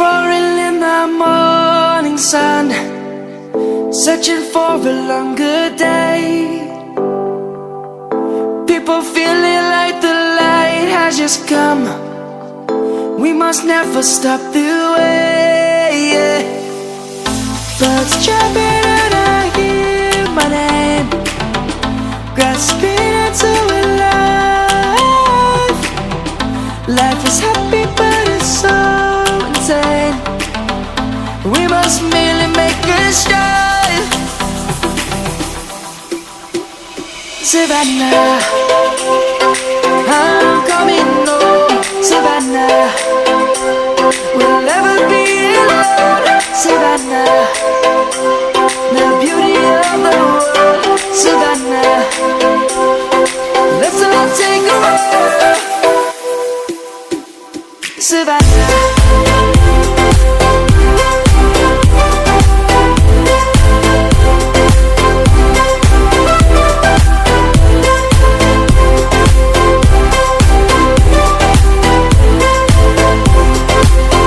roaring in the morning sun, searching for a longer day. People feeling like the light has just come. We must never stop the way. Birds chirping and I hear my name, grasping into a life. Life is happy but it's so insane. We must merely make a strive. Savannah, I'm coming home. Savannah, we'll never be alone. Savannah, the beauty of the world. Savannah, let's all take a walk. Savannah.